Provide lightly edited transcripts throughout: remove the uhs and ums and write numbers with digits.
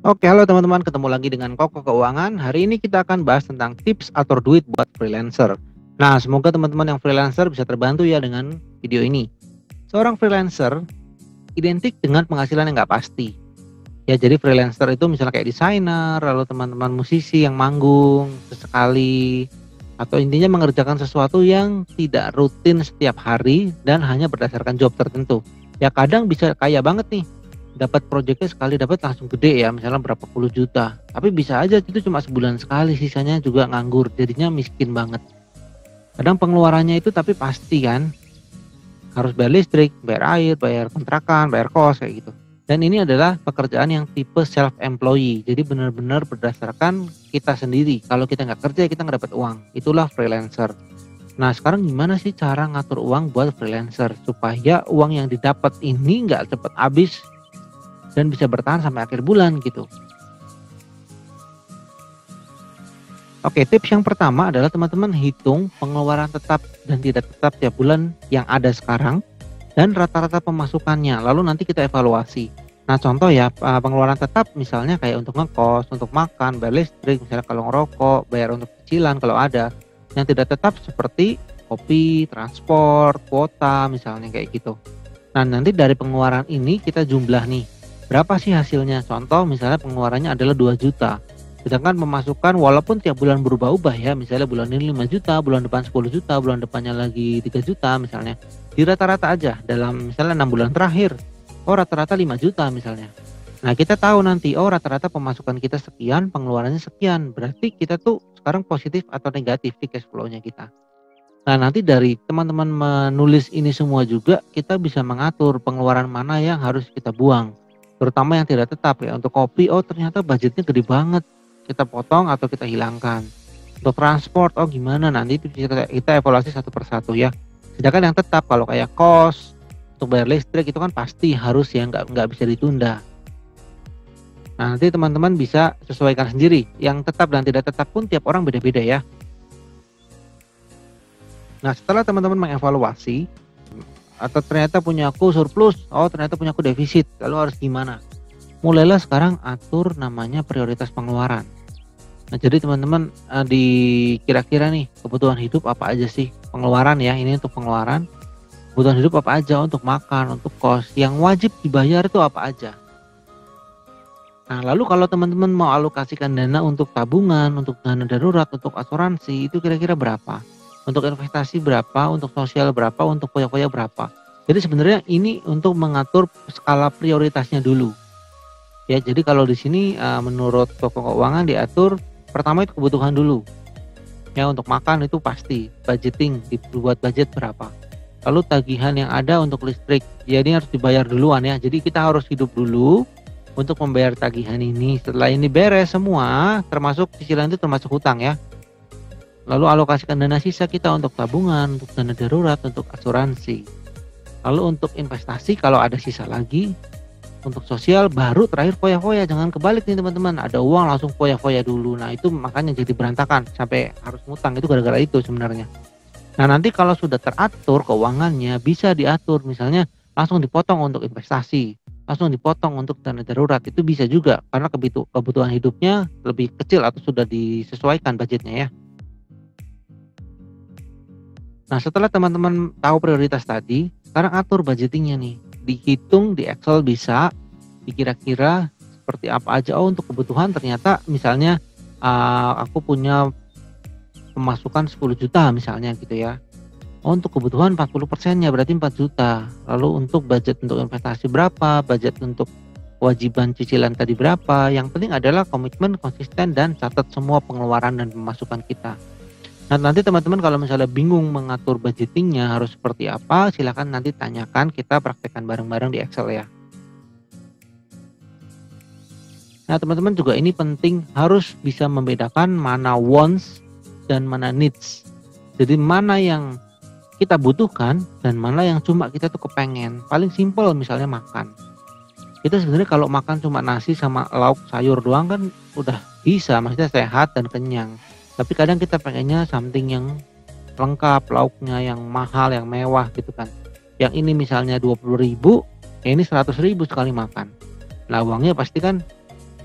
Oke, halo teman-teman, ketemu lagi dengan Koko Keuangan. Hari ini kita akan bahas tentang tips atur duit buat freelancer. Nah, semoga teman-teman yang freelancer bisa terbantu ya dengan video ini. Seorang freelancer identik dengan penghasilan yang nggak pasti. Ya, jadi freelancer itu misalnya kayak desainer, lalu teman-teman musisi yang manggung sesekali, atau intinya mengerjakan sesuatu yang tidak rutin setiap hari dan hanya berdasarkan job tertentu. Ya, kadang bisa kaya banget nih, dapat proyeknya sekali dapat langsung gede ya, misalnya berapa puluh juta. Tapi bisa aja itu cuma sebulan sekali, sisanya juga nganggur, jadinya miskin banget. Kadang pengeluarannya itu tapi pasti kan, harus bayar listrik, bayar air, bayar kontrakan, bayar kos kayak gitu. Dan ini adalah pekerjaan yang tipe self employee. Jadi benar-benar berdasarkan kita sendiri. Kalau kita nggak kerja kita nggak dapat uang. Itulah freelancer. Nah, sekarang gimana sih cara ngatur uang buat freelancer supaya uang yang didapat ini nggak cepat habis dan bisa bertahan sampai akhir bulan gitu. Oke, tips yang pertama adalah teman-teman hitung pengeluaran tetap dan tidak tetap tiap bulan yang ada sekarang dan rata-rata pemasukannya. Lalu nanti kita evaluasi. Nah, contoh ya, pengeluaran tetap misalnya kayak untuk ngekos, untuk makan, bayar listrik, misalnya kalau ngerokok, bayar untuk cicilan kalau ada. Yang tidak tetap seperti kopi, transport, kuota, misalnya kayak gitu. Nah, nanti dari pengeluaran ini kita jumlah nih. Berapa sih hasilnya? Contoh misalnya pengeluarannya adalah 2 juta. Sedangkan pemasukan walaupun tiap bulan berubah-ubah ya, misalnya bulan ini 5 juta, bulan depan 10 juta, bulan depannya lagi 3 juta misalnya. Di rata-rata aja dalam misalnya 6 bulan terakhir. Oh, rata-rata 5 juta misalnya. Nah, kita tahu nanti, oh rata-rata pemasukan kita sekian, pengeluarannya sekian. Berarti kita tuh sekarang positif atau negatif di cash flow-nya kita. Nah, nanti dari teman-teman menulis ini semua juga, kita bisa mengatur pengeluaran mana yang harus kita buang. Terutama yang tidak tetap ya. Untuk kopi, oh ternyata budgetnya gede banget. Kita potong atau kita hilangkan. Untuk transport, oh gimana? Nanti itu kita evaluasi satu persatu ya. Sedangkan yang tetap, kalau kayak kos, untuk bayar listrik itu kan pasti harus ya, nggak bisa ditunda. Nah, nanti teman-teman bisa sesuaikan sendiri. Yang tetap dan tidak tetap pun tiap orang beda-beda ya. Nah, setelah teman-teman mengevaluasi, atau ternyata punya aku surplus, oh ternyata punya aku defisit, lalu harus gimana? Mulailah sekarang atur namanya prioritas pengeluaran. Nah, jadi teman-teman di kira-kira nih kebutuhan hidup apa aja sih? Pengeluaran ya, ini untuk pengeluaran. Kebutuhan hidup apa aja, untuk makan, untuk kos, yang wajib dibayar itu apa aja? Nah, lalu kalau teman-teman mau alokasikan dana untuk tabungan, untuk dana darurat, untuk asuransi, itu kira-kira berapa? Untuk investasi berapa, untuk sosial berapa, untuk foya-foya berapa? Jadi sebenarnya ini untuk mengatur skala prioritasnya dulu. Ya, jadi kalau di sini menurut toko keuangan diatur pertama itu kebutuhan dulu. Ya, untuk makan itu pasti budgeting, dibuat budget berapa. Lalu tagihan yang ada untuk listrik, ya ini harus dibayar duluan ya. Jadi kita harus hidup dulu untuk membayar tagihan ini. Setelah ini beres semua, termasuk cicilan itu termasuk hutang ya. Lalu alokasikan dana sisa kita untuk tabungan, untuk dana darurat, untuk asuransi. Lalu untuk investasi kalau ada sisa lagi, untuk sosial baru terakhir foya-foya. Jangan kebalik nih teman-teman, ada uang langsung foya-foya dulu. Nah, itu makanya jadi berantakan sampai harus ngutang, itu gara-gara itu sebenarnya. Nah, nanti kalau sudah teratur keuangannya bisa diatur, misalnya langsung dipotong untuk investasi, langsung dipotong untuk dana darurat, itu bisa juga karena kebutuhan hidupnya lebih kecil atau sudah disesuaikan budgetnya ya. Nah, setelah teman-teman tahu prioritas tadi, sekarang atur budgetingnya nih. Dihitung di Excel bisa, dikira-kira seperti apa aja. Oh, untuk kebutuhan ternyata misalnya aku punya pemasukan 10 juta misalnya gitu ya. Oh, untuk kebutuhan 40%-nya berarti 4 juta. Lalu untuk budget untuk investasi berapa, budget untuk kewajiban cicilan tadi berapa. Yang penting adalah komitmen, konsisten, dan catat semua pengeluaran dan pemasukan kita. Nah, nanti teman-teman kalau misalnya bingung mengatur budgetingnya harus seperti apa, silakan nanti tanyakan, kita praktekkan bareng-bareng di Excel ya. Nah, teman-teman juga ini penting harus bisa membedakan mana wants dan mana needs. Jadi mana yang kita butuhkan dan mana yang cuma kita tuh kepengen. Paling simpel misalnya makan. Kita sebenarnya kalau makan cuma nasi sama lauk sayur doang kan udah bisa, maksudnya sehat dan kenyang. Tapi kadang kita pengennya something yang lengkap, lauknya yang mahal, yang mewah gitu kan. Yang ini misalnya 20.000, ya ini 100.000 sekali makan. Nah, uangnya pasti kan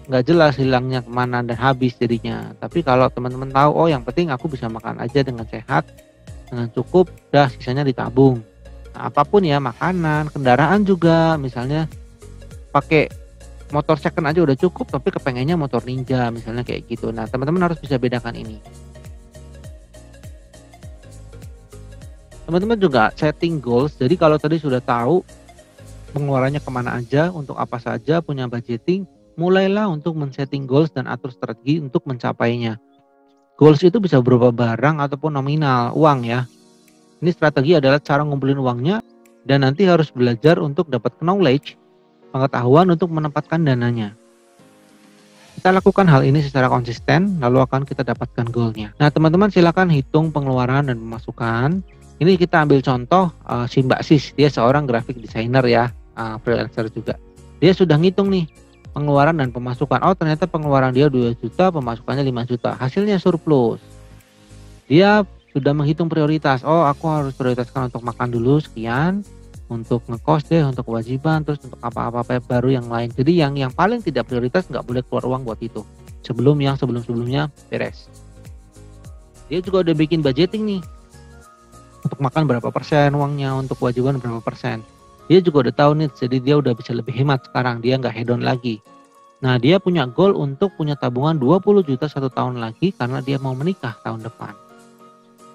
nggak jelas hilangnya kemana dan habis jadinya. Tapi kalau teman-teman tahu, oh yang penting aku bisa makan aja dengan sehat, dengan cukup, dah sisanya ditabung. Nah, apapun ya, makanan, kendaraan juga, misalnya pakai motor second aja udah cukup, tapi kepengennya motor ninja misalnya kayak gitu. Nah teman-teman harus bisa bedakan ini. Teman-teman juga setting goals. Jadi kalau tadi sudah tahu pengeluarannya kemana aja, untuk apa saja, punya budgeting, mulailah untuk men-setting goals dan atur strategi untuk mencapainya. Goals itu bisa berupa barang ataupun nominal, uang ya. Ini strategi adalah cara ngumpulin uangnya, dan nanti harus belajar untuk dapat knowledge, pengetahuan untuk menempatkan dananya. Kita lakukan hal ini secara konsisten, lalu akan kita dapatkan goalnya. Nah teman-teman silakan hitung pengeluaran dan pemasukan. Ini kita ambil contoh si Mbak Sis, dia seorang graphic designer ya, freelancer juga. Dia sudah ngitung nih pengeluaran dan pemasukan. Oh ternyata pengeluaran dia 2 juta, pemasukannya 5 juta, hasilnya surplus. Dia sudah menghitung prioritas. Oh aku harus prioritaskan untuk makan dulu sekian, untuk ngekos deh, untuk kewajiban, terus untuk apa-apa baru yang lain. Jadi yang paling tidak prioritas nggak boleh keluar uang buat itu. Sebelumnya beres. Dia juga udah bikin budgeting nih. Untuk makan berapa persen uangnya, untuk kewajiban berapa persen. Dia juga udah tahu nih, jadi dia udah bisa lebih hemat sekarang, dia nggak hedon lagi. Nah dia punya goal untuk punya tabungan 20 juta 1 tahun lagi karena dia mau menikah tahun depan.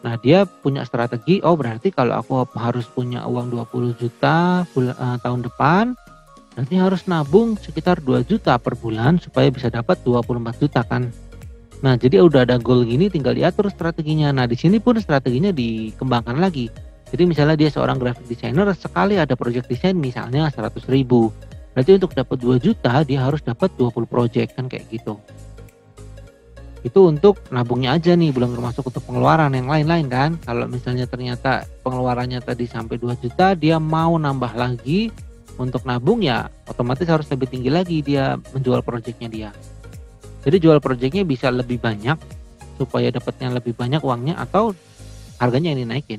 Nah dia punya strategi, oh berarti kalau aku harus punya uang 20 juta tahun depan, nanti harus nabung sekitar 2 juta per bulan supaya bisa dapat 24 juta kan. Nah jadi udah ada goal gini, tinggal diatur strateginya. Nah di sini pun strateginya dikembangkan lagi. Jadi misalnya dia seorang graphic designer, sekali ada project desain misalnya 100.000. Berarti untuk dapat 2 juta dia harus dapat 20 project kan kayak gitu. Itu untuk nabungnya aja nih, belum termasuk untuk pengeluaran yang lain-lain kan. Kalau misalnya ternyata pengeluarannya tadi sampai 2 juta, dia mau nambah lagi untuk nabung ya otomatis harus lebih tinggi lagi dia menjual projectnya dia. Jadi jual projectnya bisa lebih banyak supaya dapatnya lebih banyak uangnya, atau harganya ini naikin.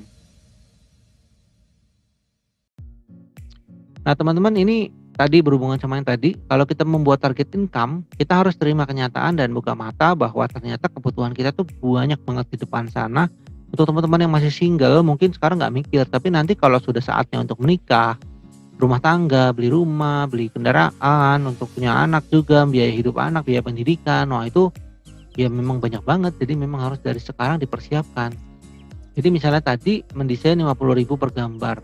Nah teman-teman, ini tadi berhubungan sama yang tadi, kalau kita membuat target income, kita harus terima kenyataan dan buka mata bahwa ternyata kebutuhan kita tuh banyak banget di depan sana. Untuk teman-teman yang masih single mungkin sekarang nggak mikir, tapi nanti kalau sudah saatnya untuk menikah, rumah tangga, beli rumah, beli kendaraan, untuk punya anak juga, biaya hidup anak, biaya pendidikan, wah itu ya memang banyak banget. Jadi memang harus dari sekarang dipersiapkan. Jadi misalnya tadi mendesain 50.000 per gambar,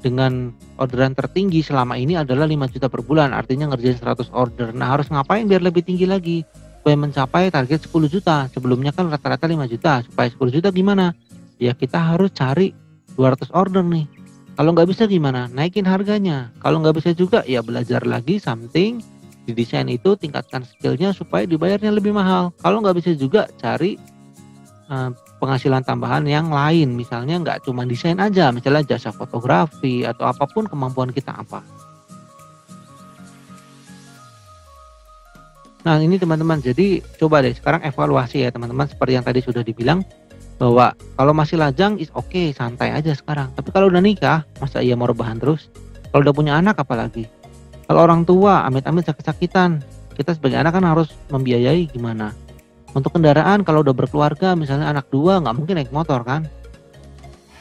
dengan orderan tertinggi selama ini adalah 5 juta per bulan, artinya ngerjain 100 order. Nah harus ngapain biar lebih tinggi lagi supaya mencapai target 10 juta. Sebelumnya kan rata-rata 5 juta, supaya 10 juta gimana? Ya kita harus cari 200 order nih. Kalau nggak bisa gimana? Naikin harganya. Kalau nggak bisa juga ya belajar lagi something di desain itu, tingkatkan skillnya supaya dibayarnya lebih mahal. Kalau nggak bisa juga cari penghasilan tambahan yang lain. Misalnya nggak cuma desain aja, misalnya jasa fotografi atau apapun kemampuan kita apa. Nah ini teman-teman, jadi coba deh sekarang evaluasi ya teman-teman, seperti yang tadi sudah dibilang, bahwa kalau masih lajang is oke, santai aja sekarang. Tapi kalau udah nikah, masa iya mau rebahan terus? Kalau udah punya anak apalagi? Kalau orang tua amit-amit sakit-sakitan, kita sebagai anak kan harus membiayai gimana? Untuk kendaraan kalau udah berkeluarga, misalnya anak 2, nggak mungkin naik motor kan?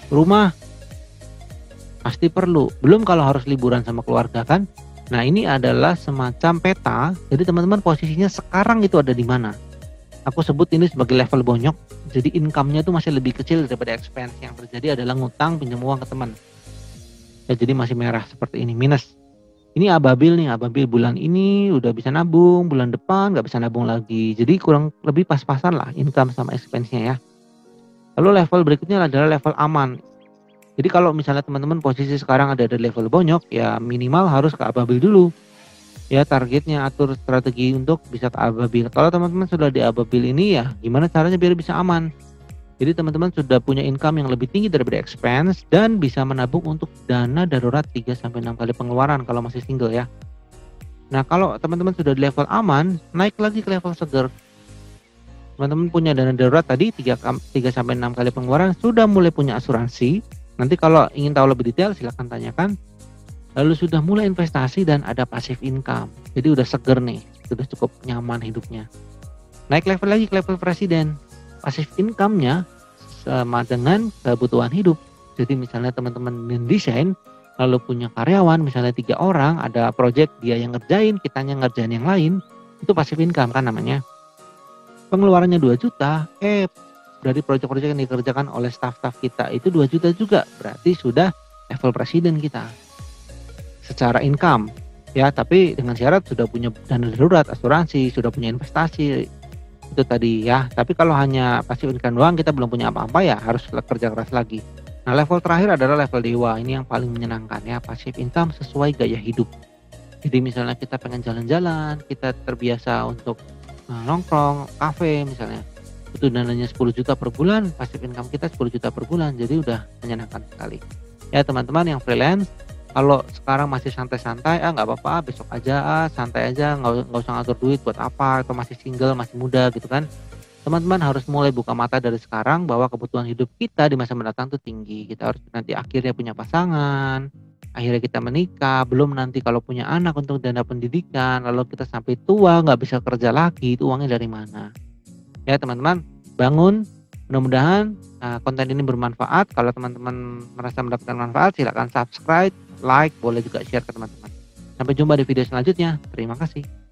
Rumah pasti perlu, belum kalau harus liburan sama keluarga kan? Nah ini adalah semacam peta, jadi teman-teman posisinya sekarang itu ada di mana? Aku sebut ini sebagai level bonyok. Jadi income-nya itu masih lebih kecil daripada expense. Yang terjadi adalah ngutang, pinjam uang ke teman. Ya jadi masih merah seperti ini, minus. Ini ababil nih, ababil bulan ini udah bisa nabung, bulan depan nggak bisa nabung lagi. Jadi kurang lebih pas-pasan lah income sama expense-nya ya. Lalu level berikutnya adalah level aman. Jadi kalau misalnya teman-teman posisi sekarang ada di level bonyok, ya minimal harus ke ababil dulu. Ya targetnya, atur strategi untuk bisa ke ababil. Kalau teman-teman sudah di ababil ini, ya gimana caranya biar bisa aman. Jadi teman-teman sudah punya income yang lebih tinggi daripada expense dan bisa menabung untuk dana darurat 3-6 kali pengeluaran kalau masih single ya. Nah kalau teman-teman sudah di level aman, naik lagi ke level seger. Teman-teman punya dana darurat tadi 3-6 kali pengeluaran, sudah mulai punya asuransi. Nanti kalau ingin tahu lebih detail silahkan tanyakan. Lalu sudah mulai investasi dan ada passive income. Jadi udah seger nih. sudah cukup nyaman hidupnya. Naik level lagi ke level presiden, passive income-nya sama dengan kebutuhan hidup. Jadi misalnya teman-teman mendesain, lalu punya karyawan misalnya 3 orang, ada project dia yang ngerjain, kitanya ngerjain yang lain, itu passive income kan namanya. Pengeluarannya 2 juta, dari project-project yang dikerjakan oleh staff-staff kita itu 2 juta juga, berarti sudah level presiden kita. Secara income, ya, tapi dengan syarat sudah punya dana darurat, asuransi, sudah punya investasi, itu tadi ya. Tapi kalau hanya passive income doang, kita belum punya apa-apa, ya harus kerja keras lagi. Nah, level terakhir adalah level dewa, ini yang paling menyenangkan ya, passive income sesuai gaya hidup. Jadi misalnya kita pengen jalan-jalan, kita terbiasa untuk nongkrong, kafe misalnya, itu dananya 10 juta per bulan, passive income kita 10 juta per bulan, jadi udah menyenangkan sekali. Ya teman-teman yang freelance, kalau sekarang masih santai-santai, nggak apa-apa, besok aja, santai aja, nggak usah ngatur duit buat apa, atau masih single, masih muda gitu kan. Teman-teman harus mulai buka mata dari sekarang bahwa kebutuhan hidup kita di masa mendatang tuh tinggi. Kita harus nanti akhirnya punya pasangan, akhirnya kita menikah, belum nanti kalau punya anak untuk dana pendidikan, lalu kita sampai tua nggak bisa kerja lagi, itu uangnya dari mana? Ya teman-teman, bangun. Mudah-mudahan konten ini bermanfaat. Kalau teman-teman merasa mendapatkan manfaat, silakan subscribe, like, boleh juga share ke teman-teman. Sampai jumpa di video selanjutnya. Terima kasih.